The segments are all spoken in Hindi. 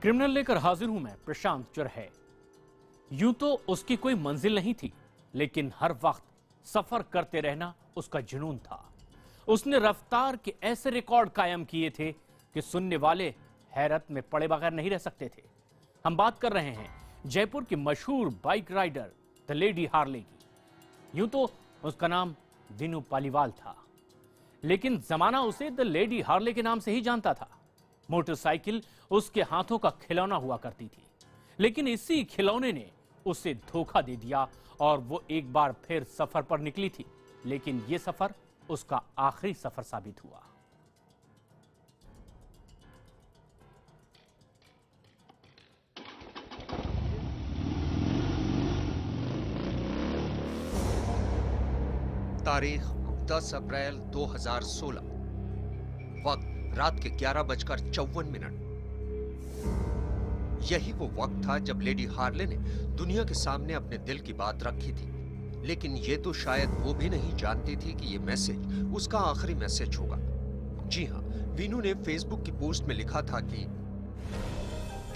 क्रिमिनल लेकर हाजिर हूं मैं, प्रशांत चरहे। यूं तो उसकी कोई मंजिल नहीं थी, लेकिन हर वक्त सफर करते रहना उसका जुनून था। उसने रफ्तार के ऐसे रिकॉर्ड कायम किए थे कि सुनने वाले हैरत में पड़े बगैर नहीं रह सकते थे। हम बात कर रहे हैं जयपुर की मशहूर bike rider the lady Harley की। यूं तो उसका नाम वीनू पालीवाल था, लेकिन जमाना उसे द लेडी हार्ले के नाम से ही जानता था। मोटरसाइकिल उसके हाथों का खिलौना हुआ करती थी, लेकिन इसी खिलौने ने उसे धोखा दे दिया और वो एक बार फिर सफर पर निकली थी। लेकिन यह सफर उसका आखिरी सफर साबित हुआ। तारीख 10 अप्रैल 2016, वक्त रात के 11:54। यही वो वक्त था जब लेडी हार्ले ने दुनिया के सामने अपने दिल की बात रखी थी। लेकिन ये तो शायद वो भी नहीं जानती थी कि ये मैसेज उसका आखिरी मैसेज होगा। जी हां, वीनू ने फेसबुक की पोस्ट में लिखा था कि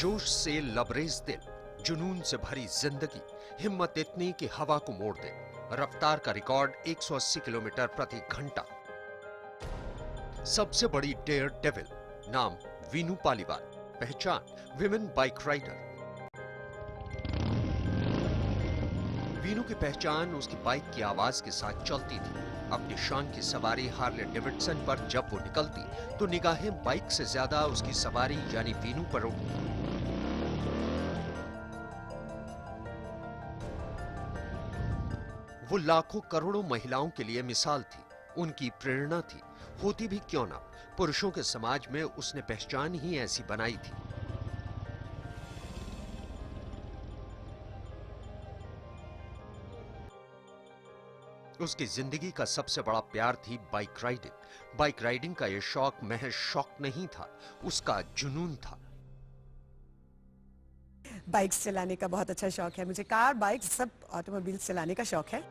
जोश से लबरेज दिल, जुनून से भरी जिंदगी, हिम्मत इतनी कि हवा को मोड़ दे। रफ्तार का रिकॉर्ड 180 किलोमीटर प्रति घंटा। सबसे बड़ी डेयर डेविल, नाम वीनू पालीवाल, पहचान विमेन बाइक राइडर। वीनू की पहचान उसकी बाइक की आवाज के साथ चलती थी। अपनी शान की सवारी हार्ले डेविडसन पर जब वो निकलती तो निगाहें बाइक से ज्यादा उसकी सवारी यानी वीनू पर उठती। वो लाखों करोड़ों महिलाओं के लिए मिसाल थी, उनकी प्रेरणा थी। होती भी क्यों ना, पुरुषों के समाज में उसने पहचान ही ऐसी बनाई थी। उसकी जिंदगी का सबसे बड़ा प्यार थी बाइक राइडिंग। बाइक राइडिंग का यह शौक महज शौक नहीं था, उसका जुनून था। बाइक्स चलाने का बहुत अच्छा शौक है मुझे। कार, बाइक, सब ऑटोमोबाइल्स चलाने का शौक है।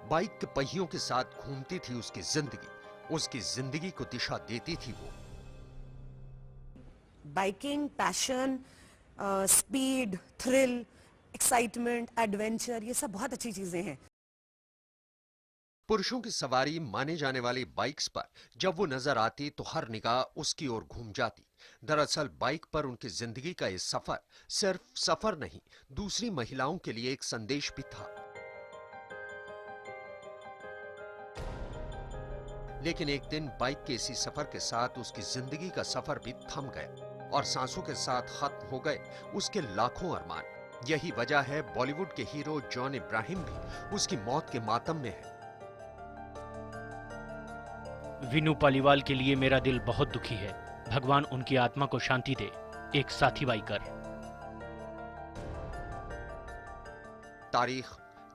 बाइक के पहियों के साथ घूमती थी उसकी जिंदगी। उसकी जिंदगी को दिशा देती थी वो। Biking, passion, speed, thrill, excitement, adventure, ये सब बहुत अच्छी चीजें हैं। पुरुषों की सवारी माने जाने वाली बाइक्स पर जब वो नजर आती तो हर निगाह उसकी ओर घूम जाती। दरअसल बाइक पर उनकी जिंदगी का ये सफर सिर्फ सफर नहीं, दूसरी महिलाओं के लिए एक संदेश भी था। लेकिन एक दिन बाइक के इसी सफर के साथ उसकी जिंदगी का सफर भी थम गया और सांसों के साथ खत्म हो गए उसके लाखों अरमान। यही वजह है बॉलीवुड के हीरो जॉन इब्राहिम भी उसकी मौत के मातम में है। वीनू पालीवाल के लिए मेरा दिल बहुत दुखी है। भगवान उनकी आत्मा को शांति दे। एक साथी बाइकर। तारीख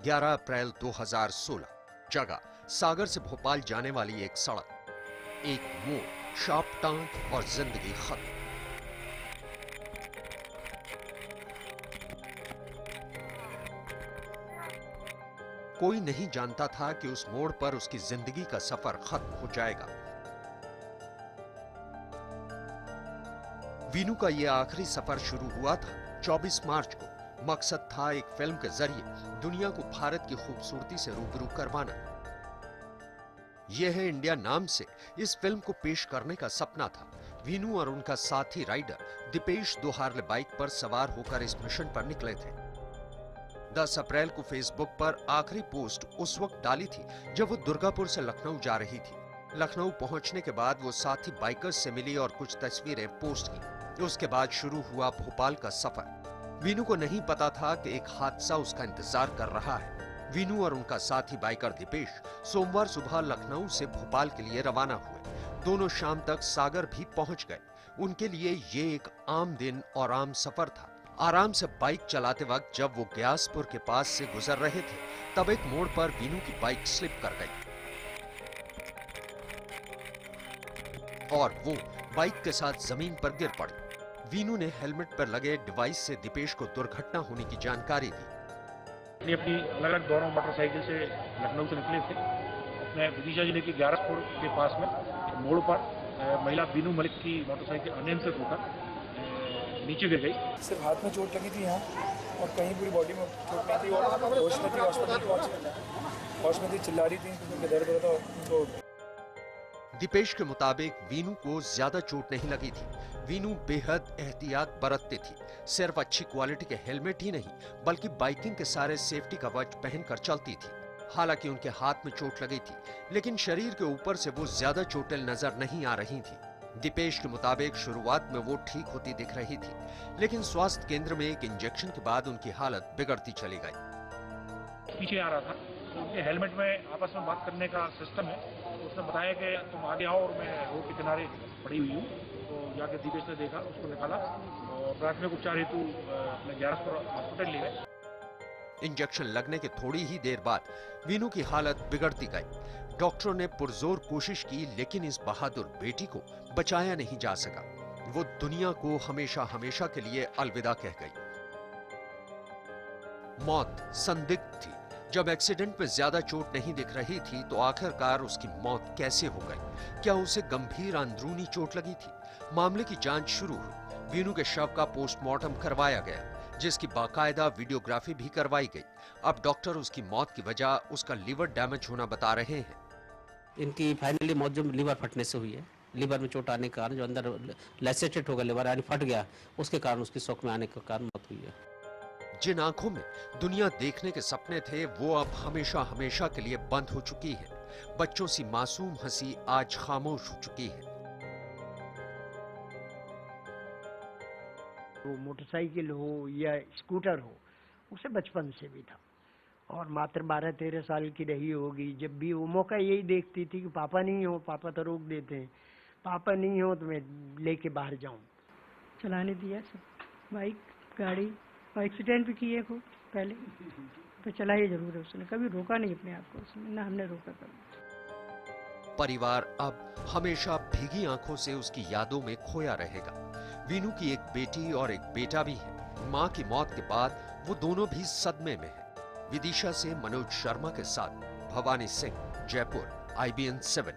11 अप्रैल 2016, जगह सागर से भोपाल जाने वाली एक सड़क, एक मोड़, शार्प टर्न और जिंदगी खत्म। कोई नहीं जानता था कि उस मोड़ पर उसकी जिंदगी का सफर खत्म हो जाएगा। वीनू का यह आखिरी सफर शुरू हुआ था 24 मार्च को। मकसद था एक फिल्म के जरिए दुनिया को भारत की खूबसूरती से रूबरू करवाना। यह है इंडिया नाम से इस फिल्म को पेश करने का सपना था। वीनू और उनका साथी राइडर दीपेश दो हार्ले बाइक पर सवार होकर इस मिशन पर निकले थे। 10 अप्रैल को फेसबुक पर आखिरी पोस्ट उस वक्त डाली थी जब वो दुर्गापुर से लखनऊ जा रही थी। लखनऊ पहुंचने के बाद वो साथी बाइकर्स से मिली और कुछ तस्वीरें पोस्ट की। उसके बाद शुरू हुआ भोपाल का सफर। वीनू को नहीं पता था कि एक हादसा उसका इंतजार कर रहा है। वीनू और उनका साथी बाइकर दीपेश सोमवार सुबह लखनऊ से भोपाल के लिए रवाना हुए। दोनों शाम तक सागर भी पहुंच गए। उनके लिए ये एक आम दिन और आम सफर था। आराम से बाइक चलाते वक्त जब वो ग्यासपुर के पास से गुजर रहे थे, तब एक मोड़ पर वीनू की बाइक स्लिप कर गई और वो बाइक के साथ जमीन पर गिर पड़ी। वीनू ने हेलमेट पर लगे डिवाइस से दीपेश को दुर्घटना होने की जानकारी दी। अपनी अलग अलग दोनों मोटरसाइकिल से लखनऊ से निकले थे। अपने विदिशा जिले के ग्यारसपुर के पास में मोड़ पर महिला वीनू मलिक की मोटरसाइकिल अनियंत्रित होकर नीचे गिर गई। सिर्फ हाथ में चोट लगी थी यहाँ और कहीं पूरी बॉडी में चोट नहीं थी और होश में थी, हॉस्पिटल पहुंची, होश में थी, चिल्ला रही थी क्योंकि दर्द हो रहा था तो। दीपेश के मुताबिक वीनू को ज्यादा चोट नहीं लगी थी। वीनू बेहद एहतियात बरतती थी। सिर्फ अच्छी क्वालिटी के हेलमेट ही नहीं बल्कि बाइकिंग के सारे सेफ्टी कवच पहनकर चलती थी। हालांकि उनके हाथ में चोट लगी थी लेकिन शरीर के ऊपर से वो ज्यादा चोटें नजर नहीं आ रही थी। दीपेश के मुताबिक शुरुआत में वो ठीक होती दिख रही थी लेकिन स्वास्थ्य केंद्र में एक इंजेक्शन के बाद उनकी हालत बिगड़ती चली गई। पीछे आ रहा था तो उनके हेलमेट में आपस में बात करने का सिस्टम है, तो उसने बताया कि तुम आगे आओ और मैं रोड के किनारे पड़ी हुई हूँ। तो जाके दीपेश ने देखा, उसको निकाला और प्राथमिक उपचार हेतु अपने 11 हॉस्पिटल ले गए। इंजेक्शन लगने के थोड़ी ही देर बाद वीनू की हालत बिगड़ती गई। डॉक्टरों ने पुरजोर कोशिश की लेकिन इस बहादुर बेटी को बचाया नहीं जा सका। वो दुनिया को हमेशा हमेशा के लिए अलविदा कह गई। मौत संदिग्ध थी। जब एक्सीडेंट में ज्यादा चोट नहीं दिख रही थी तो आखिरकार उसकी मौत कैसे हो गई? क्या उसे गंभीर अंदरूनी चोट लगी थी? मामले की जांच शुरू हुई। वीनू के शव का पोस्टमार्टम करवाया गया जिसकी बाकायदा वीडियोग्राफी भी करवाई गई। अब डॉक्टर उसकी मौत की वजह उसका लीवर डैमेज होना बता रहे हैं। इनकी फाइनली मौत जो लीवर फटने से हुई है, लीवर में चोट आने के कारण जो अंदर लैसेटेड हो गया लीवर यानी फट गया, उसके कारण उसकी शौक में आने के कारण मौत हुई है। जिन आंखों में दुनिया देखने के सपने थे वो अब हमेशा हमेशा के लिए बंद हो चुकी है। बच्चों सी मासूम हंसी आज खामोश हो चुकी है। वो मोटरसाइकिल हो या स्कूटर हो, उसे बचपन से भी था और मात्र 12-13 साल की रही होगी जब भी वो मौका यही देखती थी कि पापा नहीं हो, पापा तो रोक देते हैं, पापा नहीं हो तो मैं लेके बाहर जाऊं। चलाने दिया सब, बाइक गाड़ी और एक्सीडेंट भी किए खूब पहले, तो चलाया जरूर है उसने, कभी रोका नहीं अपने आप को उसने, ना हमने रोका कभी। परिवार अब हमेशा भीगी आंखों से उसकी यादों में खोया रहेगा। वीनू की एक बेटी और एक बेटा भी है। मां की मौत के बाद वो दोनों भी सदमे में हैं। विदिशा से मनोज शर्मा के साथ भवानी सिंह, जयपुर, IBN 7।